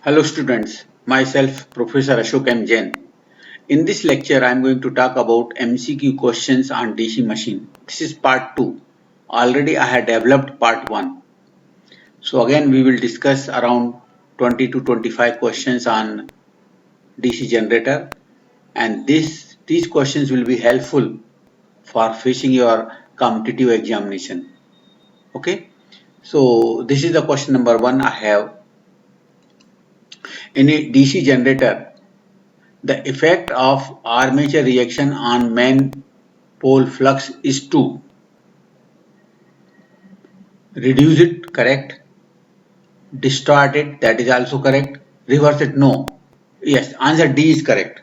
Hello students, myself Professor Ashok M. Jain. In this lecture I am going to talk about MCQ questions on DC machine. This is part 2. Already I had developed part 1. So again we will discuss around 20 to 25 questions on DC generator, and these questions will be helpful for facing your competitive examination. Okay. So this is the question number 1 I have. In a DC generator, the effect of armature reaction on main pole flux is to reduce it, correct, distort it, that is also correct, reverse it, no. Yes, answer D is correct.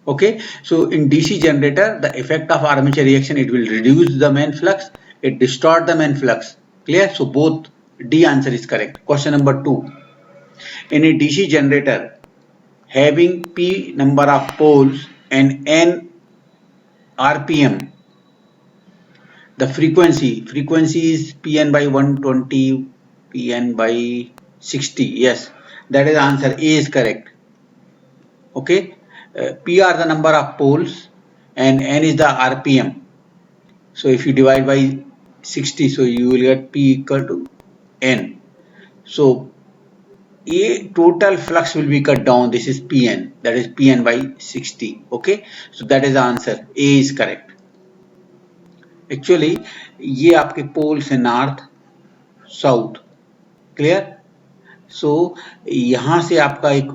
Okay, so in DC generator, the effect of armature reaction, it will reduce the main flux, it distort the main flux. Clear? So both D answer is correct. Question number 2. In a DC generator having P number of poles and N RPM, the frequency is Pn by 120, Pn by 60. Yes, that is the answer. A is correct. Okay, P are the number of poles and N is the RPM. So if you divide by 60, so you will get P equal to N. So A total flux will be cut down. This is Pn, that is Pn by 60. Okay, so that is the answer. A is correct. Actually ये आपके poles है north south. Clear? सो यहां से आपका एक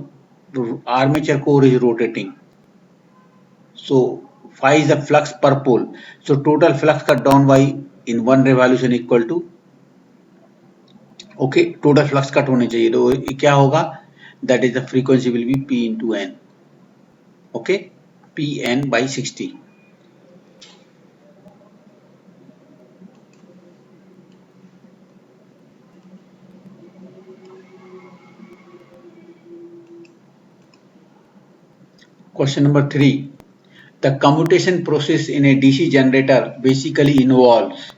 armature core is rotating. So phi is the flux per pole. So total flux cut down by in one revolution equal to, okay, total flux cut होने चाहिए. तो क्या होगा? That is the frequency will be P into N. Okay, Pn by 60. Question number 3. The commutation process in a DC generator basically involves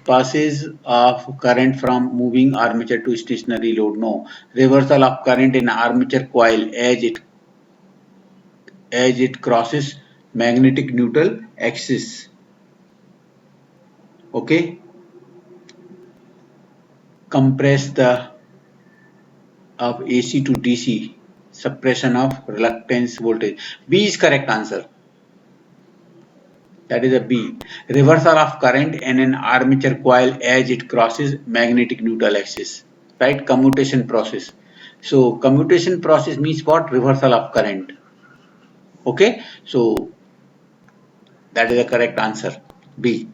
passes of current from moving armature to stationary load. No. Reversal of current in armature coil as it crosses magnetic neutral axis. Okay. Compress the of AC to DC. Suppression of reluctance voltage. B is correct answer. That is a B. Reversal of current in an armature coil as it crosses magnetic neutral axis. Right? Commutation process. So commutation process means what? Reversal of current. Okay. So that is the correct answer. B.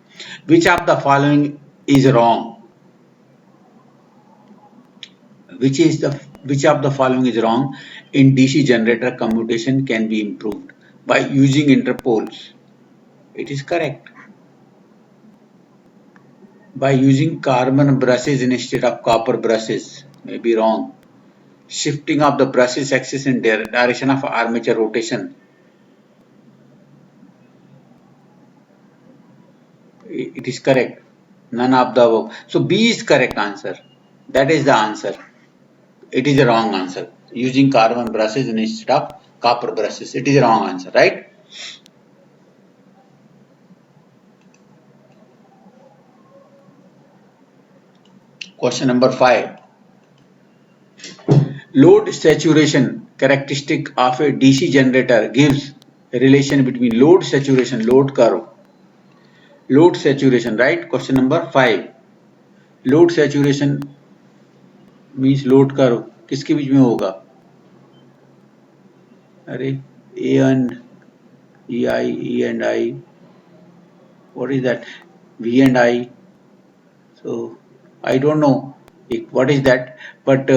Which of the following is wrong? Which of the following is wrong? In DC generator, commutation can be improved by using interpoles. It is correct. By using carbon brushes instead of copper brushes, may be wrong. Shifting of the brushes axis in direction of armature rotation. It is correct. None of the above. So B is correct answer. That is the answer. It is a wrong answer. Using carbon brushes instead of copper brushes. It is a wrong answer, right? Question number 5. Load saturation characteristic of a DC generator gives a relation between load saturation, load curve. Load saturation, right? Question number 5. Load saturation means load curve. किसके बीच में होगा? अरे A and EI, E and I. What is that? V and I. So I don't know what is that, but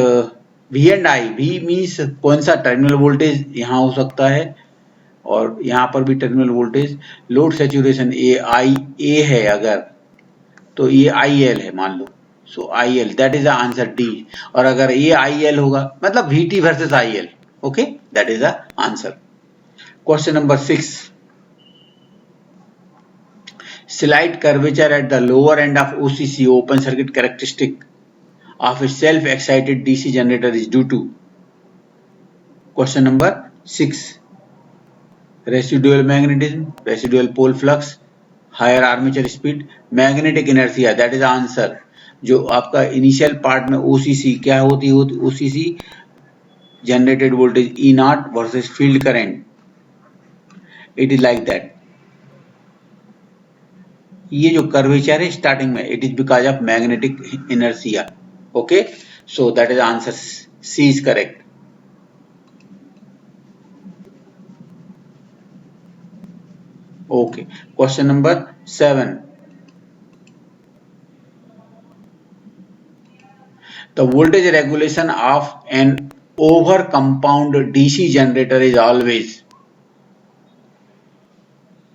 V and I. V means कौन सा terminal voltage यहाँ हो सकता है और यहाँ पर भी terminal voltage. Load saturation A है अगर, तो ये IL है मान लो. सो IL, that is the answer D. और अगर ये IL होगा मतलब VT versus IL. Okay, that is the answer. Question number 6. Slight curvature at the lower end of OCC open circuit characteristic of a self-excited DC generator is due to. Question number 6. Residual magnetism, residual pole flux, higher armature speed, magnetic inertia. That is the answer. जो आपका initial part में OCC क्या होती है? OCC generated voltage E naught versus field current. It is like that. ये जो curvature है starting में, it is because of magnetic inertia. Okay, so that is the answer. C is correct. Okay, question number 7. The voltage regulation of an over compound DC generator is always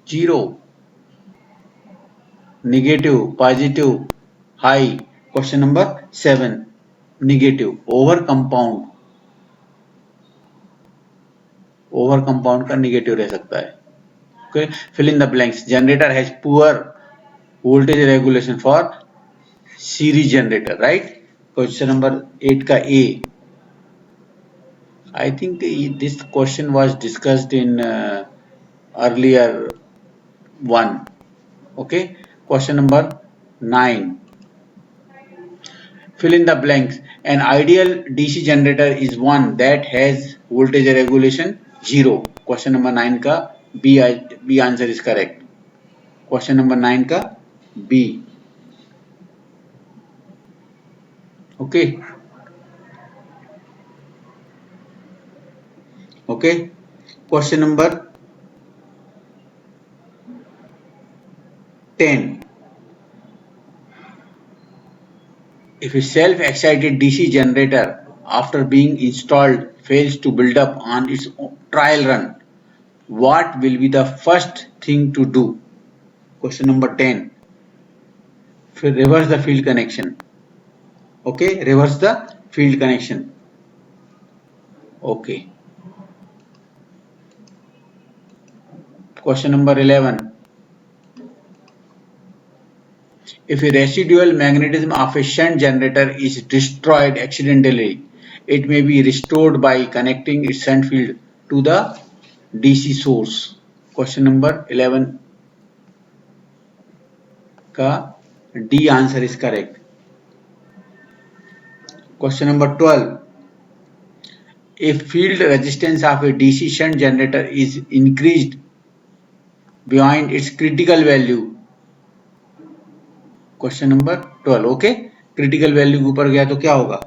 0, negative, positive, high. Question number 7. Negative. Over compound का negative रह सकता है. Okay, fill in the blanks. Generator has poor voltage regulation for series generator, right? Question number 8 का A. I think this question was discussed in earlier one. Okay, question number 9. Fill in the blanks. An ideal DC generator is one that has voltage regulation 0. Question number 9 का B answer is correct. Question number 9 का B. Okay. Okay. Question number 10. If a self-excited DC generator after being installed fails to build up on its trial run, what will be the first thing to do? Question number 10. Reverse the field connection. Okay, reverse the field connection. Okay. Question number 11. If a residual magnetism of a shunt generator is destroyed accidentally, it may be restored by connecting its shunt field to the DC source. Question number 11 का D answer is correct. Question number 12. If field resistance of a DC shunt generator is increased beyond its critical value. Question number 12. Okay, critical value के ऊपर गया तो क्या होगा?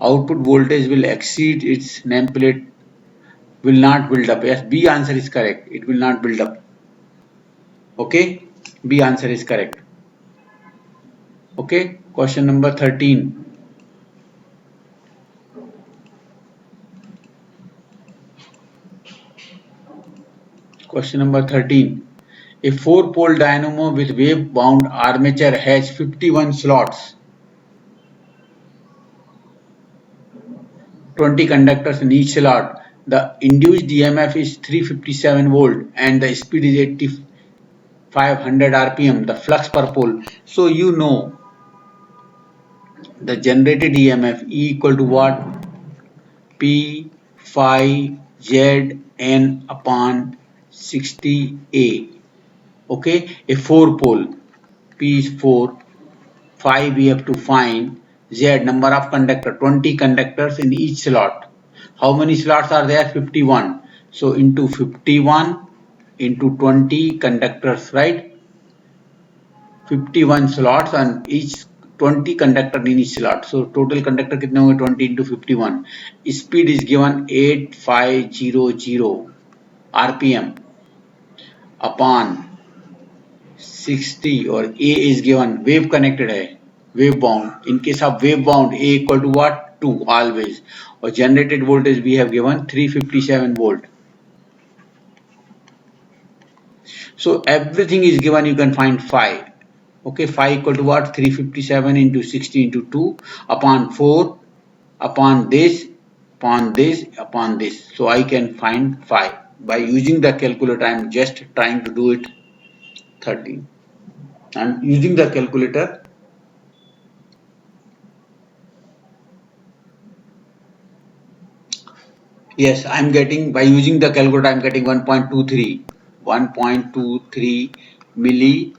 Output voltage will exceed its nameplate, will not build up. Yes, B answer is correct. It will not build up. Okay, B answer is correct. Okay, question number 13. Question number 13. A 4-pole dynamo with wave-bound armature has 51 slots, 20 conductors in each slot. The induced EMF is 357 volt and the speed is 8500 RPM, the flux per pole. So you know the generated EMF E equal to what? P phi Z N upon 60A. Okay, a 4-pole, P is 4, phi we have to find, Z number of conductor, 20 conductors in each slot. How many slots are there? 51. So into 51 into 20 conductors, right? 51 slots and each 20 conductor in each slot. So total conductor कितने होंगे? 20 into 51. Speed is given 8500 RPM upon 60 और A is given, wave connected है, wave bound. In case of wave bound, A equal to what? 2 always. और generated voltage we have given 357 volt. So everything is given, you can find phi. Okay, phi equal to what? 357 into 60 into 2 upon 4 upon this upon this. So I can find 5. By using the calculator, I am just trying to do it. 13. And using the calculator, yes, I am getting, by using the calculator, I am getting 1.23. 1.23 milli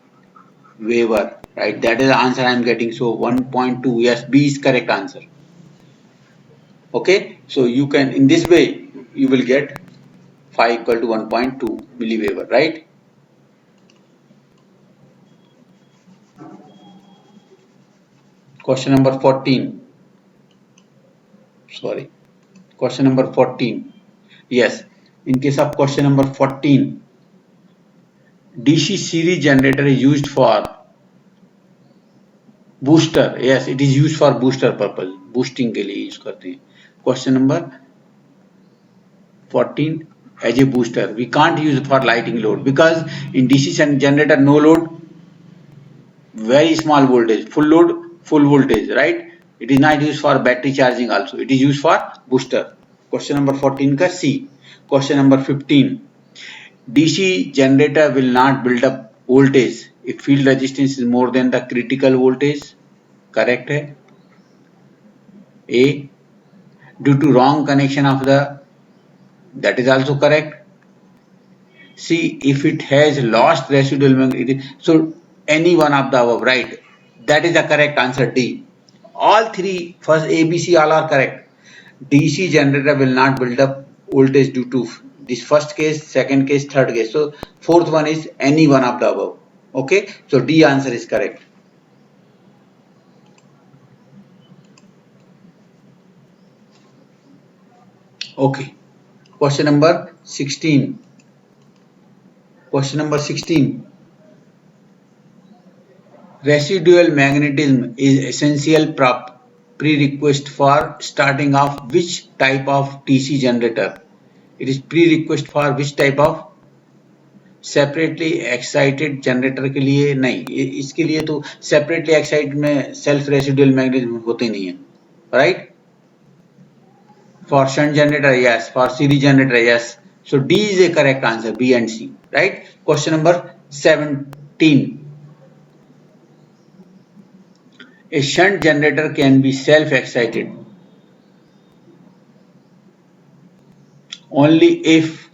Weber, right? That is the answer I am getting. So 1.2, yes, B is correct answer. Okay, so you can, in this way, you will get phi equal to 1.2 milliweber, right? Question number 14. Sorry. Question number 14. Yes, in case of question number 14, DC series generator is used for booster. Yes, it is used for booster purpose. Boosting के लिए use करते हैं. Question number 14, as a booster. We can't use it for lighting load because in DC generator no load, very small voltage, full load, full voltage, right? It is not used for battery charging also. It is used for booster. Question number 14 का C. Question number 15. DC generator will not build up voltage if field resistance is more than the critical voltage. Correct है. A. Due to wrong connection of the, that is also correct. See, if it has lost residual magnetic, so any one of the above, right? That is the correct answer, D. All three, first A, B, C, all are correct. DC generator will not build up voltage due to this first case, second case, third case. So fourth one is any one of the above. Okay, so D answer is correct. Okay, question number 16. Question number 16. Residual magnetism is essential prerequisite for starting off which type of DC generator? It is prerequisite for which type of? Separately excited generator के लिए नहीं, इसके लिए तो separately excited में self residual magnetism होते नहीं है, right? For shunt generator yes, for series generator yes. So D is a correct answer, B and C, right? Question number 17. A shunt generator can be self-excited only if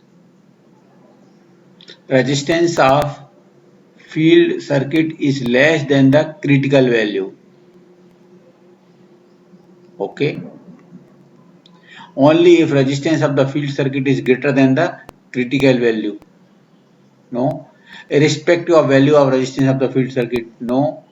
resistance of field circuit is less than the critical value. Okay. Only if resistance of the field circuit is greater than the critical value. No. Irrespective of value of resistance of the field circuit. No.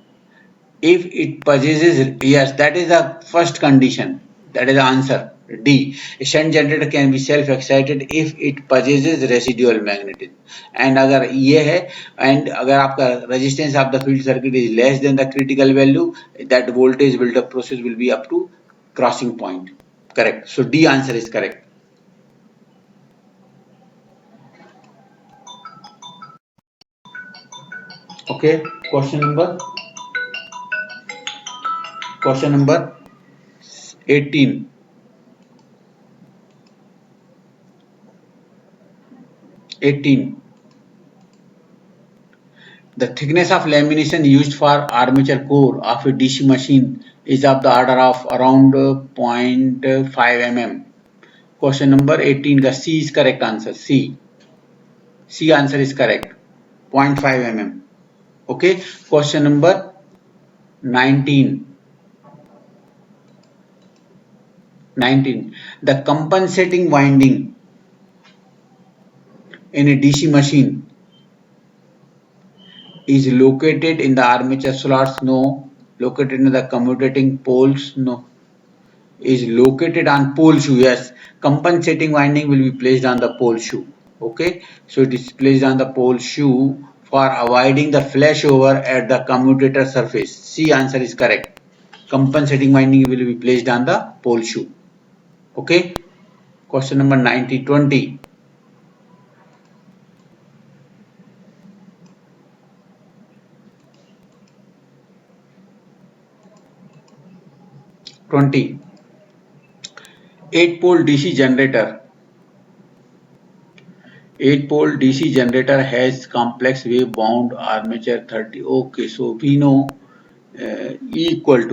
If it possesses, yes, that is the first condition. That is the answer. D. A shunt generator can be self-excited if it possesses residual magnetism. And अगर ये है, and अगर आपका resistance of the field circuit is less than the critical value, that voltage build-up process will be up to crossing point. Correct. So D answer is correct. Okay. Question number 18. 18. The thickness of lamination used for armature core of a DC machine is of the order of around 0.5 mm. Question number 18 का C is correct answer. C. C answer is correct. 0.5 mm. Okay. Question number 19. 19. The compensating winding in a DC machine is located in the armature slots? No. Located in the commutating poles? No. Is located on pole shoe? Yes. Compensating winding will be placed on the pole shoe. Okay. So it is placed on the pole shoe for avoiding the flashover at the commutator surface. C answer is correct. Compensating winding will be placed on the pole shoe. Okay. Question number 20. 20. 8 pole DC generator. 8 pole DC generator has complex wave bound armature 30. Okay, so we know E equal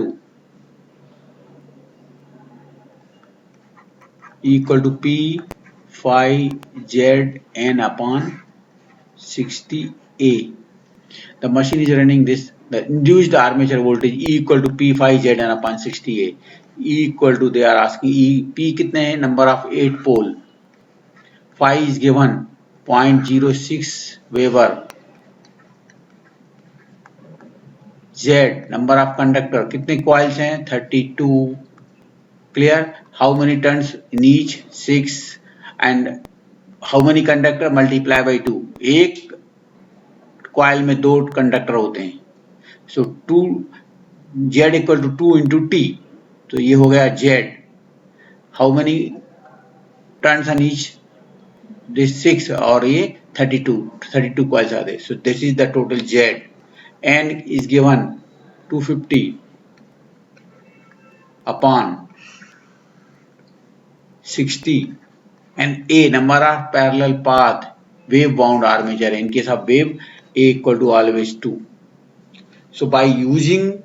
to P phi Z N upon 60A. The machine is running this. The induced armature voltage E equal to P phi Z N upon 60A. E equal to, they are asking E, P कितने हैं? Number of 8 pole. Phi is given 0.06 Weber. Z, number of conductor, कितने coils हैं? 32. Clear? How many turns in each? 6. And how many conductor? Multiply by 2. एक coil में 2 conductor होते हैं. So 2 Z equal to 2 into T. तो ये हो गया Z. How many turns on each? This 6 और ये 32 coils are there. So this is the total Z. N is given 250 upon 60, and A, number of parallel path wave bound armature. In case of wave, A equal to always 2. So by using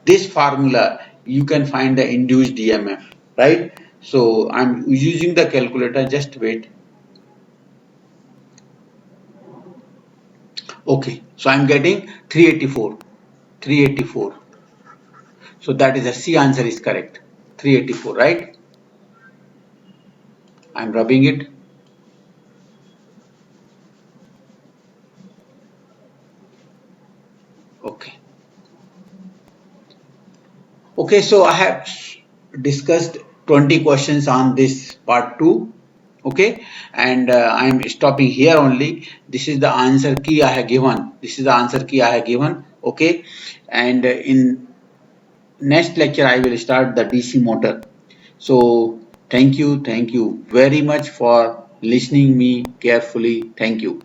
this formula, you can find the induced EMF, right? So I'm using the calculator. Just wait. Okay, so I'm getting 384. So that is the C answer is correct. 384, right? I'm rubbing it. Okay, so I have discussed 20 questions on this part 2. Okay, and I am stopping here only. This is the answer key I have given. Okay, and in next lecture I will start the DC motor. So thank you very much for listening me carefully. Thank you.